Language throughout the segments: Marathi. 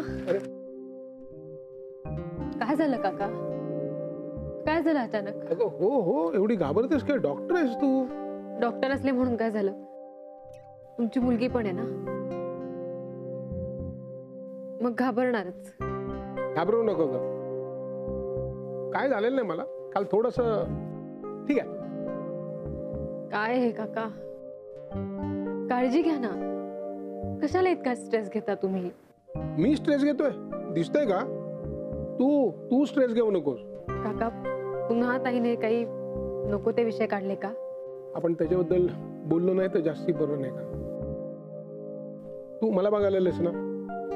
अरे काय झालं काका? काय झालं अचानक? अगं हो हो, एवढी घाबरतेस काय? डॉक्टर आहेस तू. डॉक्टर असले म्हणून काय झालं? तुमची मुलगी पण आहे ना, मग घाबरणारच. घाबरू नको ग. काय झालेलं नाही मला. काल थोडस ठीक आहे. काय हे काका, काळजी घ्या ना. कशाला इतका स्ट्रेस घेता तुम्ही? मी स्ट्रेस घेतोय दिसतंय का? तू तू स्ट्रेस घेऊ नकोस. काका, पुन्हा ताईने काही नको ते विषय काढले का? आपण त्याच्याबद्दल बोललो नाही तर जास्ती बरं नाही का? तू मला बघायला आलेस ना,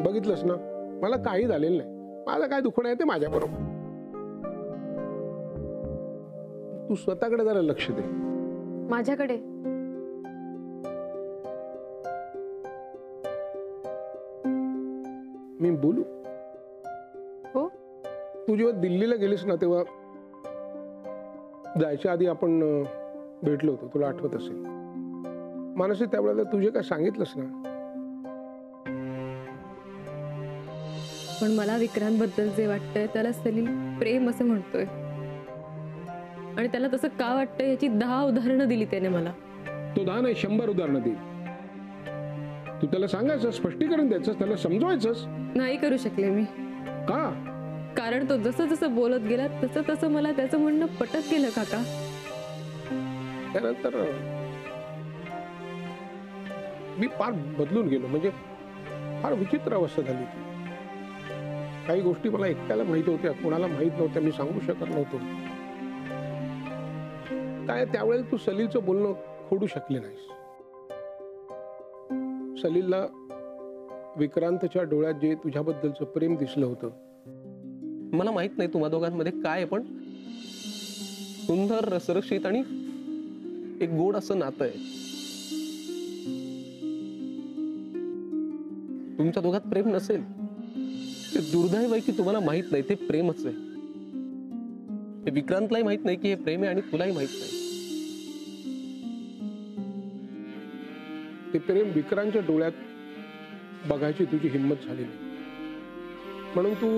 बघितलंस ना, मला काही झालेलं नाही. माझं काय दुखणं आहे ते माझ्या बरोबर. तू स्वतःकडे जरा लक्ष दे. माझ्याकडे? मी बोलू? हो. तू जेव्हा दिल्लीला गेलीस ना, तेव्हा जायच्या आधी आपण भेटलो होतो, तुला आठवत असेल. मानसी, त्यावेळेला तुझे काय सांगितलंस ना. पण मला विक्रांतबद्दल जे वाटतंय त्याला सलील प्रेम असं म्हणतोय, आणि त्याला तसं का वाटतंय याची 10 उदाहरणं दिली त्याने मला. तो 10 नाही 100 उदाहरणं दे. तू त्याला सांगायचं, स्पष्टीकरण द्यायचं, त्याला समजवायचंस. नाही करू शकले मी. का? कारण तो जसं जसं बोलत गेला तसं तसं मला त्याचं म्हणणं पटत गेलं काका. त्यानंतर मी फार बदलून गेलो. म्हणजे फार विचित्र अवस्था झाली ती. काही गोष्टी मला एकट्याला माहित होत्या, कोणाला माहित नव्हत्या, मी सांगू शकत नव्हतो. काय त्यावेळेला तू सलीलचं बोलणं खोडू शकले नाहीस. सलीलला विक्रांतच्या डोळ्यात जे तुझ्याबद्दलचं प्रेम दिसलं होतं. मला माहित नाही तुम्हा दोघांमध्ये काय आहे, पण सुंदर, रसरशीत आणि एक गोड असं नातं आहे. तुमच्या दोघात प्रेम नसेल ते दुर्दैव आहे की तुम्हाला माहित नाही ते प्रेमच आहे. हे विक्रांतलाही माहित नाही की हे प्रेम आहे आणि तुलाही माहित नाही. ते प्रेम विक्रांतच्या डोळ्यात बघायची तुझी हिंमत झाली नाही, म्हणून तू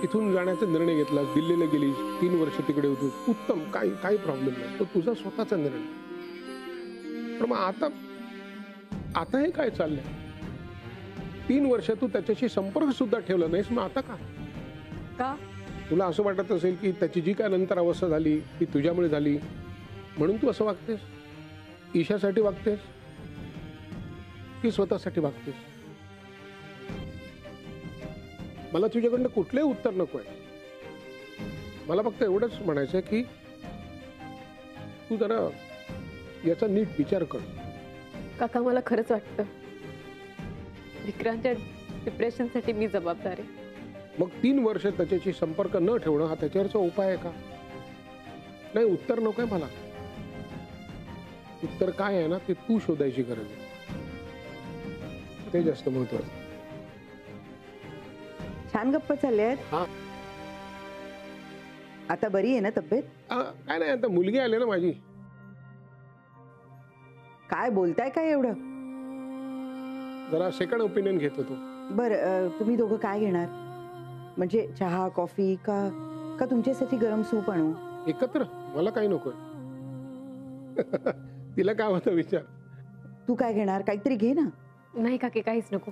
इथून जाण्याचा निर्णय घेतला. दिल्लीला गेलीस, 3 वर्ष तिकडे होतो. उत्तम, काही प्रॉब्लेम नाही. तो तुझा स्वतःचा निर्णय. पण मग आता हे काय चाललंय? 3 वर्ष तू त्याच्याशी संपर्क सुद्धा ठेवला नाहीस. मग आता का? तुला असं वाटत असेल की त्याची जी काय नंतर अवस्था झाली ती तुझ्यामुळे झाली, म्हणून तू असं वागतेस? ईशासाठी वागतेस की स्वतःसाठी वागतेस? मला तुझ्याकडनं कुठलंही उत्तर नको आहे. मला फक्त एवढंच म्हणायचं की तू जरा याचा नीट विचार कर. काका, मला खरंच वाटतं विक्रांतच्या डिप्रेशनसाठी मी जबाबदार आहे. मग 3 वर्ष त्याच्याशी संपर्क न ठेवणं हा त्याच्यावरचा उपाय आहे का? नाही, उत्तर नको आहे मला. उत्तर काय आहे ना, ते तू शोधायची गरज आहे. ते जास्त महत्वाचं. छान गप्पा चालल्या आहेत. हा, आता बरी आहे ना तब्येत? काय नाही, आता मुलगी आली ना माझी. काय बोलताय काय एवढं? जरा सेकंड ओपिनियन घेत होतो. बरं, तुम्ही दोघं काय घेणार? म्हणजे चहा, कॉफी का तुमच्यासाठी गरम सूप आणू? एकत्र? मला काही नकोय. तिला काय होतं विचार. तू काय घेणार? काहीतरी घे ना. नाही काकी, काहीच नको.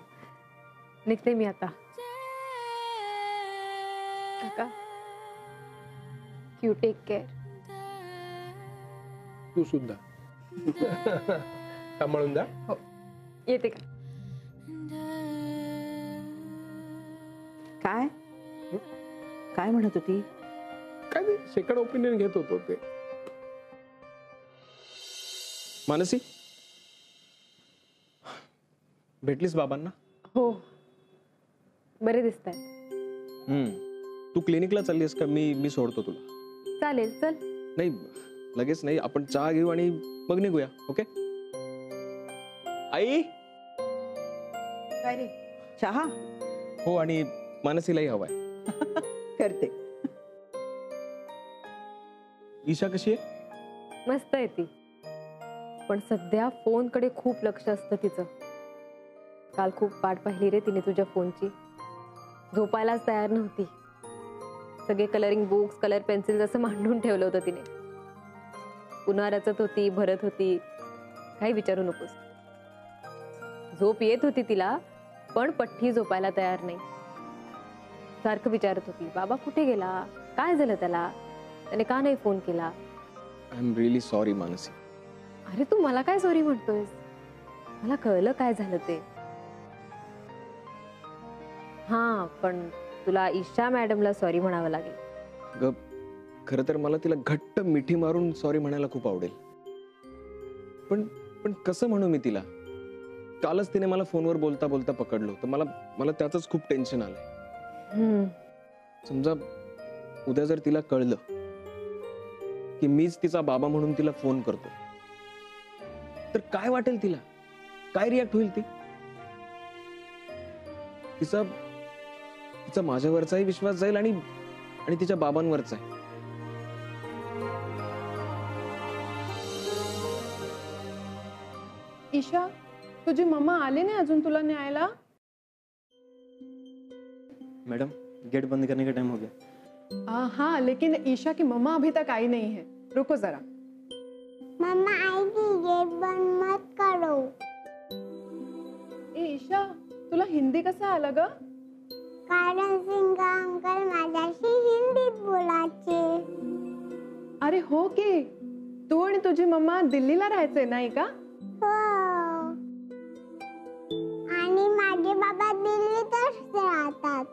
निघते मी आता. काका, यू टेक केअर. तू सुद्धा सांभाळून जा. हो, येते का? काय म्हणत होती? काय नाही, सेकंड ओपिनियन घेत होतो ते. मानसी, भेटलीस बाबांना? हो, बरे दिसताय. तू क्लिनिकला चाललीस का? मी सोडतो तुला. चालेल, चल. नाही, लगेच नाही, आपण चहा घेऊ आणि मग निघूया. ओके? आई? काय रे, चहा? हो, आणि मानसीलाही हवाय. करते. ईशा कशी आहे? मस्त आहे ती, पण सध्या फोनकडे खूप लक्ष असतं तिचं. काल खूप वाट पाहिली रे तिने तुझ्या फोनची. झोपायलाच तयार नव्हती. सगळे कलरिंग बुक्स, कलर पेन्सिल्स असं मांडून ठेवलं होतं तिने. पुन्हा रचत होती, भरत होती, काही विचारू नकोस. झोप येत होती तिला, पण पठ्ठी झोपायला तयार नाही. सारखं विचारत होती, बाबा कुठे गेला, काय झालं त्याला, त्याने का नाही फोन केला. I am really sorry Mansi. अरे तू मला काय सॉरी म्हणतोयस, मला कळलं काय झालं ते. हा पण तुला ईशा मॅडमला सॉरी म्हणावं लागेल. ग खरं तर मला तिला घट्ट मिठी मारून सॉरी म्हणायला खूप आवडेल, पण पण कसं म्हणू मी तिला. कालच तिने मला फोनवर बोलता बोलता पकडलं होतं. मला त्याचंच खूप टेन्शन आलंय. समजा उद्या जर तिला कळलं की मीच तिचा बाबा म्हणून तिला फोन करतो, तर काय वाटेल तिला, काय रिॲक्ट होईल ती. तिचा माझ्यावरचाही विश्वास जाईल आणि तिच्या बाबांवरचा. ईशा, तुझी मम्मा आले नाही अजून तुला न्यायला? मैडम गेट बंद करने का टाइम हो गया. हाँ, लेकिन ईशा की मम्मा अभी तक आई नहीं है. रुको जरा. मम्मा आएगी, गेट बंद मत करो. ए ईशा, तुला हिंदी कसं आलं ग? कारण सिंगा अंकल माझ्याशी हिंदीत बोलायचे. अरे हो की, तू आणि तुझी मम्मा दिल्लीला राहायचे नाही का? हो, आणि माझे बाबा दिल्लीतच राहतात.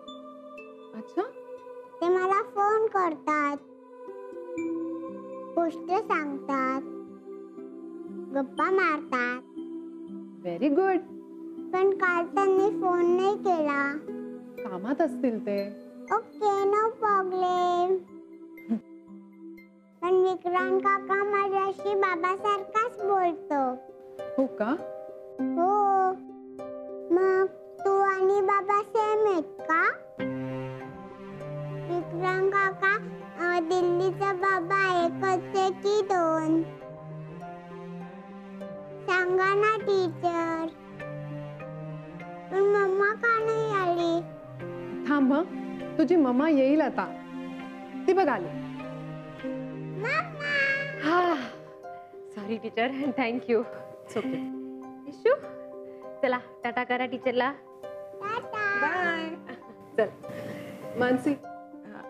अच्छा, ते मला फोन करतात, गोष्ट सांगतात, गप्पा मारतात. Very good. पण काल त्यांनी फोन नाही केला. कामात असतील ते. Okay, no problem. पण विक्रांत काका माझ्याशी बाबासारखाच बोलतो. हो का? हो. मग तू आणि बाबा सेम आहेत का? विक्रांत काका दिल्लीचा बाबा एकच आहे की दोन? सांगा ना टीचर. पण मम्मा का नाही आली? थांब हं, तुझी मम्मा येईल आता. ती बघ आली. हा sorry teacher, thank you. Okay issue, चला टाटा करा टीचरला. बाय. चल. मानसी,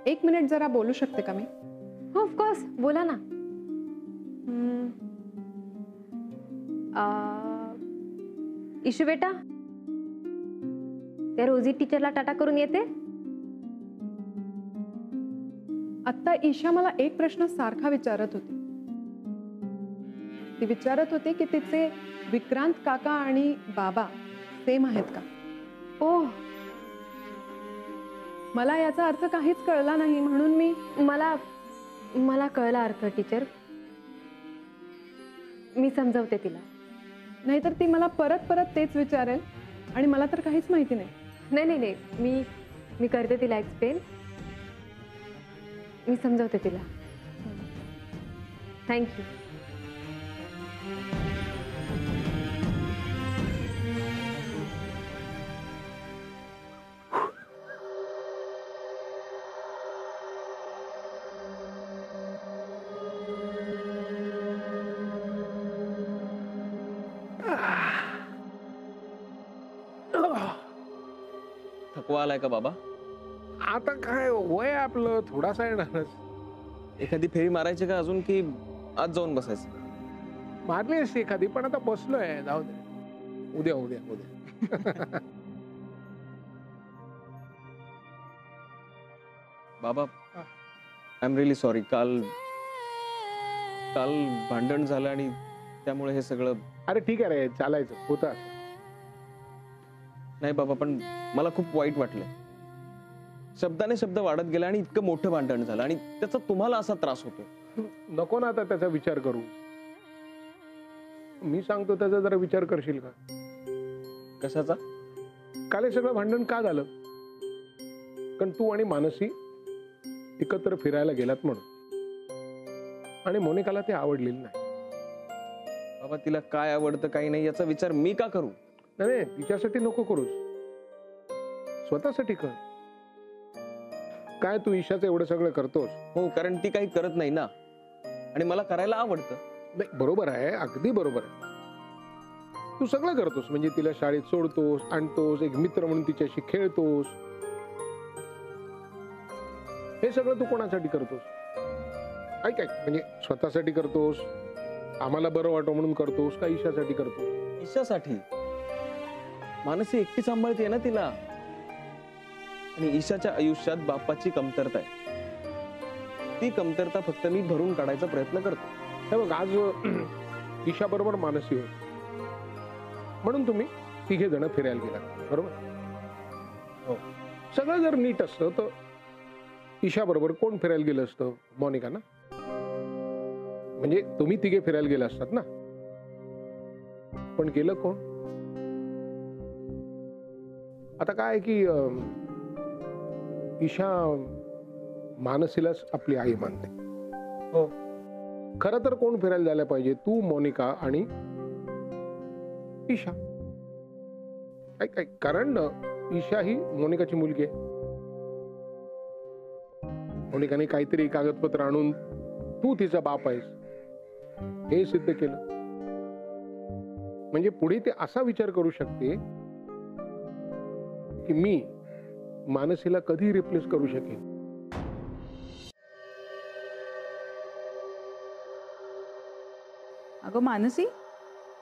1 मिनिट जरा बोलू शकते का मी? हो ऑफकोर्स, बोला ना. इशू बेटा, त्या रोजी टीचरला टाटा करून येते. आता ईशा मला एक प्रश्न सारखा विचारत होती. ती विचारत होती की तिचे विक्रांत काका आणि बाबा सेम आहेत का? ओह, मला याचा अर्थ काहीच कळला नाही, म्हणून मी मला कळला अर्थ टीचर. मी समजावते तिला. नाहीतर ती मला परत परत तेच विचारेल आणि मला तर काहीच माहिती नाही. नाही नाही नाही, मी करते तिला एक्सप्लेन. मी समजावते तिला. थँक्यू. थकवा आलाय का बाबा? आता काय वय आपलं, थोडासा येणारच. एखादी फेरी मारायची का अजून, की आज जाऊन बसायचं? मारली असती एखादी, पण आता बसलोय. जाऊ दे, उद्या उद्या उद्या. बाबा आय एम रिअली सॉरी. काल भांडण झालं आणि त्यामुळे हे सगळं. अरे ठीक आहे रे, चालायचं होतं असं. नाही बाबा, पण मला खूप वाईट वाटलं. शब्दाने शब्द वाढत गेला आणि इतकं मोठं भांडण झालं आणि त्याचा तुम्हाला असा त्रास होतो. नको ना आता त्याचा विचार करू. मी सांगतो त्याचा जरा विचार करशील का? कशाचा? काल हे सगळं भांडण का झालं? कारण तू आणि मानसी एकत्र फिरायला गेलात म्हणून, आणि मोनिकाला ते आवडलेलं नाही. बाबा तिला काय आवडतं काही नाही याचा विचार मी का करू? नाही तिच्यासाठी नको करूस, स्वतःसाठी कर. काय तू ईशाचं एवढं सगळं करतोस? हो, कारण ती काही करत नाही ना, आणि मला करायला आवडतं. नाही बरोबर आहे, अगदी बरोबर आहे. तू सगळं करतोस, म्हणजे तिला शाळेत सोडतोस, आणतोस, एक मित्र म्हणून तिच्याशी खेळतोस. हे सगळं तू कोणासाठी करतोस? ऐक ऐक, म्हणजे स्वतःसाठी करतोस, आम्हाला बरं वाटो म्हणून करतोस, का ईशासाठी करतोस? ईशासाठी. मानसी एकटी सांभाळते ना तिला, आणि ईशाच्या आयुष्यात बापाची कमतरता आहे. ती कमतरता फक्त मी भरून काढायचा प्रयत्न करतो. हे बघ, आज ईशा बरोबर मानसी होत, म्हणून तुम्ही तिघे जण फिरायला गेलात, बरोबर? हो. सगळं जर नीट असतं तर ईशा बरोबर कोण फिरायला गेलं असतं? मोनिका ना. म्हणजे तुम्ही तिघे फिरायला गेला असतात ना, पण गेलं कोण? आता काय की ईशा मानसीलाच आपली आई मानते. हो. खरं तर कोण फिरायला जायला पाहिजे? तू, मोनिका आणि ईशा. ऐक ऐक, कारण ईशा ही मोनिकाची मुलगी आहे. मोनिकाने काहीतरी कागदपत्र आणून तू तिचा बाप आहेस हे सिद्ध केलं, म्हणजे पुढे ते असा विचार करू शकते की मी मानसीला कधी रिप्लेस करू शकेन. अगं मानसी,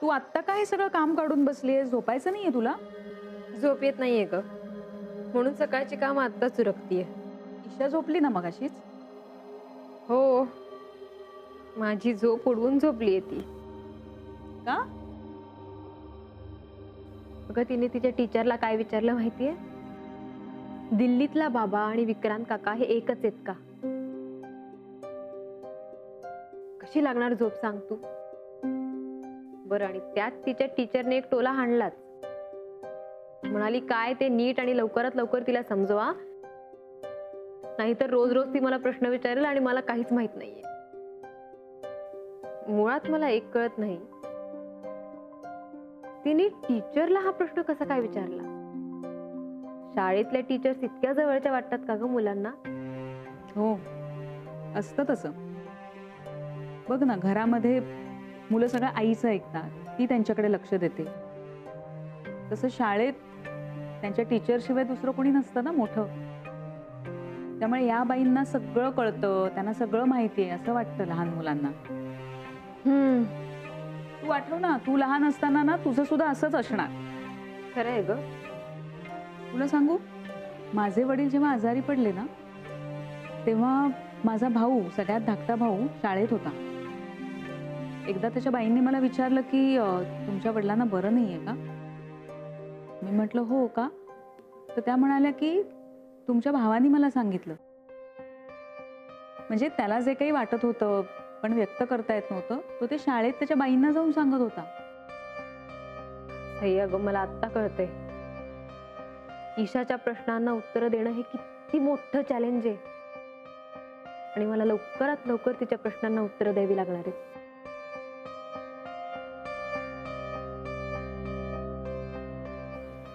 तू आत्ता काय सगळं काम काढून बसलीये? झोपायचं नाहीये तुला? झोप येत नाहीये ग, म्हणून सकाळची काम आत्ताच उरकतीये. ईशा झोपली ना मगाशीच? हो, माझी झोप उडवून झोपलीये ती. का? अगं तिने तिच्या टीचरला काय विचारलं माहितीये? दिल्लीतला बाबा आणि विक्रांत काका हे एकच आहेत का? कशी लागणार झोप सांग तू बरं. आणि त्यात तिच्या टीचरने एक टोला हाणलाच. म्हणाली काय ते नीट आणि लवकरात लवकर तिला समजवा, नाहीतर रोज रोज ती मला प्रश्न विचारेल आणि मला काहीच माहित नाहीये. मुळात मला एक कळत नाही, तिने टीचरला हा प्रश्न कसा काय विचारला? शाळेतल्या टीचर्स इतक्या जवळच्या वाटतात का ग मुलांना? हो, असतं तसं. बघ ना, घरामध्ये मुलं सगळं आईचं ऐकतात, ती त्यांच्याकडे लक्ष देते. तसं शाळेत त्यांच्या टीचरशिवाय दुसरं कोणी नसतं ना मोठं. त्यामुळे या बाईंना सगळं कळतं, त्यांना सगळं माहिती आहे असं वाटतं लहान मुलांना. तू आठव ना, तू लहान असताना ना तुझं सुद्धा असंच असणार. खरं आहे ग. तुला सांगू, माझे वडील जेव्हा आजारी पडले ना, तेव्हा माझा भाऊ, सगळ्यात धाकटा भाऊ, शाळेत होता. एकदा त्याच्या बाईंनी मला विचारलं की तुमच्या वडिलांना बरं नाहीये का? मी म्हटलं हो का? तर त्या म्हणाल्या की तुमच्या भावानी मला सांगितलं. म्हणजे त्याला जे काही वाटत होतं पण व्यक्त करता येत नव्हतं, तो ते शाळेत त्याच्या बाईंना जाऊन सांगत होता. सही अगं, मला आत्ता कळतंय ईशाच्या प्रश्नांना उत्तर देणं हे किती मोठं चॅलेंज आहे, आणि मला लवकरात लवकर तिच्या प्रश्नांना उत्तर द्यावी लागणार आहे.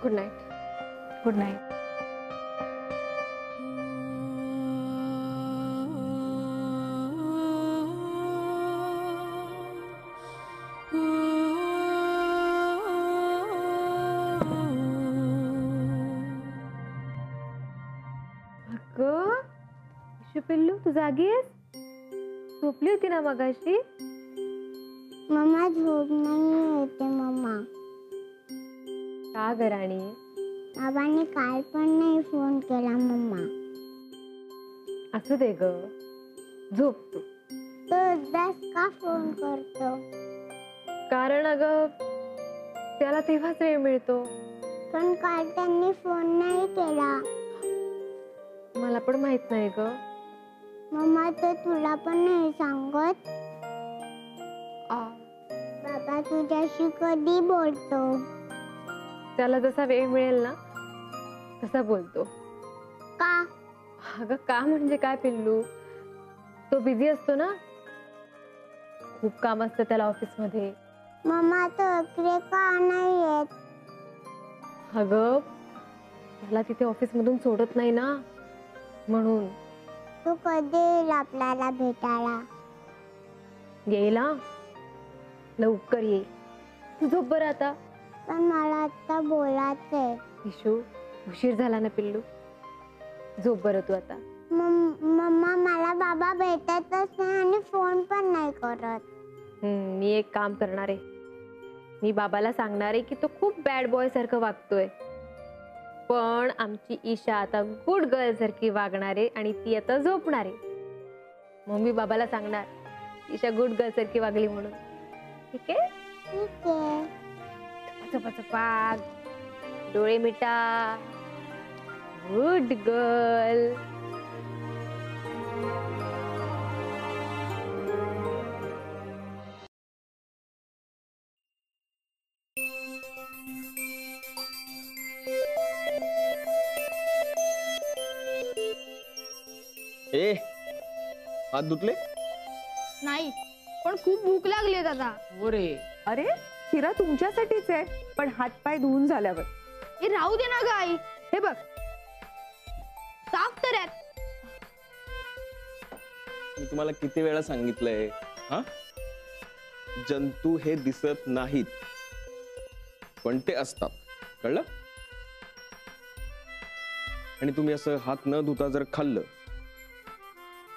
Good night. Good night. अगं पिल्लू, तू जागी आहेस? झोपली होती ना मगाशी? मम्मा झोप नाही येते मम्मा. का ग राणी? बाबांनी काल पण नाही फोन केला मम्मा. असू दे ग, झोप तू. तो एकदाच का फोन करतो? कारण अगं त्याला तेव्हाच वेळ मिळतो. पण काल त्यांनी फोन नाही केला. मला पण माहित नाही ग. मम्मा तो तुला पण नाही सांगत? बाबा तुझ्याशी कधी बोलतो? त्याला जसा वेळ मिळेल ना तसा बोलतो. का? अगं का म्हणजे काय पिल्लू, तो बिझी असतो ना, खूप काम असतं त्याला ऑफिस मध्ये. मम्मा तो इकडे का नाही येत? अगं मला तिथे ऑफिस मधून सोडत नाही ना, म्हणून. तू कधी येईल आपल्याला भेटायला? येईल हा, लवकर येईल. तू झोप बरं आता. पण मला आता बोलायचंय. इशू उशीर झाला ना पिल्लू, झोप बरं तू आता. मम्मा मला बाबा भेटतच नाही आणि फोन पण नाही करत. मी एक काम करणार आहे. मी बाबाला सांगणार आहे की तो खूप बॅड बॉय सारखं वागतोय, पण आमची ईशा आता गुड गर्ल सारखी वागणार आहे आणि ती आता झोपणार आहे. मग मी बाबाला सांगणार ईशा गुड गर्ल सारखी वागली म्हणून. ठीक आहे? ठीक आहे. चपाचपाग डोळे मिटा, गुड गर्ल. ए, हात धुतले? नाही, पण खूप भूक लागली दादा. अरे शिरा तुमच्यासाठीच आहे, पण हातपाय धुवून झाल्यावर. हे राहू दे ना ग आई. हे बघ, साफ तर आहेत. मी तुम्हाला किती वेळा सांगितलंय, हा? जंतू हे दिसत नाहीत, पण ते असतात, कळलं? आणि तुम्ही असं हात न धुता जर खाल्लं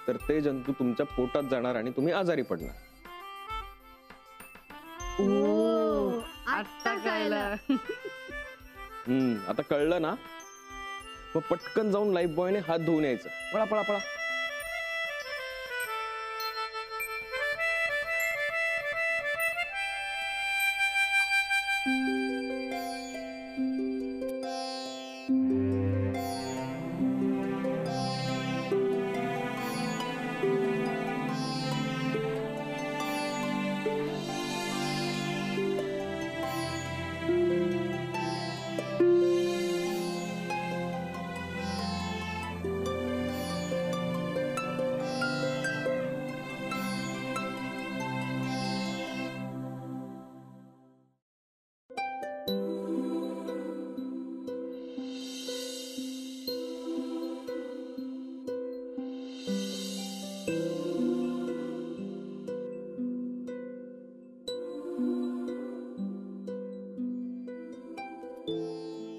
तर ते जंतू तुमच्या पोटात जाणार आणि तुम्ही आजारी पडणार. आता कळलं. आता कळलं ना? मग पटकन जाऊन लाईफ बॉयने हात धुवून यायचं. पळा पळा पळा.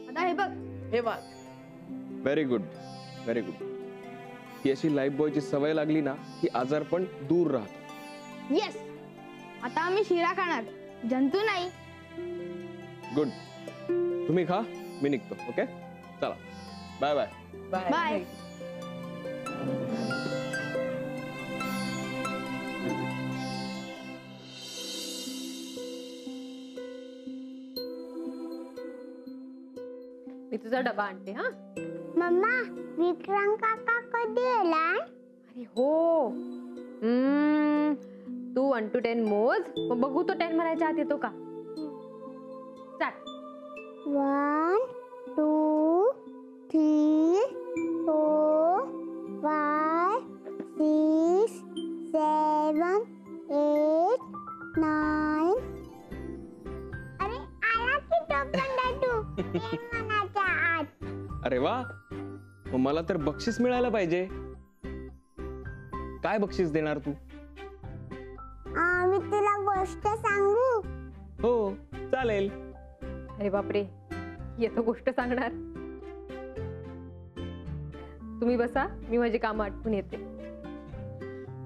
आता हे बघ. हे बघ, व्हेरी गुड, व्हेरी गुड. ही अशी लाईफ बॉयची सवय लागली ना की आजार पण दूर राहत. येस, आता आम्ही शिरा खाणार, जंतू नाही. गुड. तुम्ही खा, मी निघतो. ओके, चला, बाय बाय. बाय. मी तुझा डबा आणते. हा, मम्मा विक्रांत काका कधी येणार? अरे हो. तू 1 to 10 मोज, मग बघू तो 10 म्हणायच्या आत येतो का. चाल. 1 2 3 4 5 6 7 8 9. अरे आला की टोपण तू 10 म्हणायच्या आत. अरे वा, मग मला तर बक्षीस मिळायला पाहिजे. काय बक्षीस देणार तू? मी तुला गोष्ट सांगू? हो, चालेल. अरे बापरे, येतो गोष्ट सांगणार. तुम्ही बसा, मी माझी कामं आटपून येते.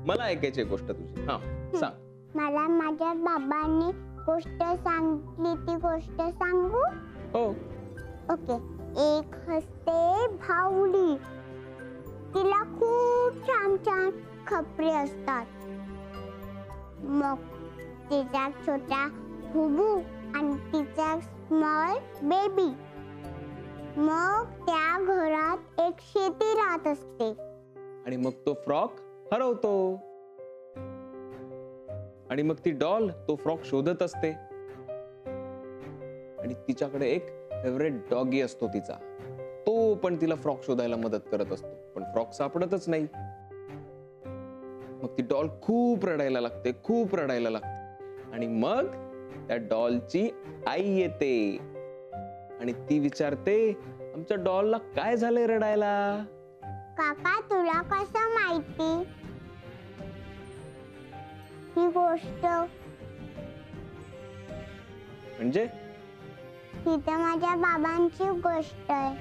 मला ऐकायची आहे गोष्ट तुझी. हा, सांग. मला माझ्या बाबांनी गोष्ट सांगितली, ती गोष्ट सांगू? हो. ओके. एक हसते भावडी, तिला खूप छान छान खपरे असतात. मग तिचा छोटा हुबू आणि तिचा स्मॉल बेबी. मग त्या घरात एक शेती राहत असते. आणि मग तो फ्रॉक हरवतो आणि मग ती डॉल तो फ्रॉक शोधत असते आणि तिच्याकडे एक फेवरेट डॉगी असतो तिचा. तो पण तिला फ्रॉक शोधायला मदत करत असतो, पण फ्रॉक सापडतच नाही. मग ती डॉल खूप रडायला लागते, खूप रडायला लागते आणि मग त्या डॉलची आई येते. आणि ती विचारते आमच्या डॉलला काय झालंय रडायला. काका तुला कसं माहिती ही गोष्ट? म्हणजे ही तर माझ्या बाबांची गोष्ट आहे.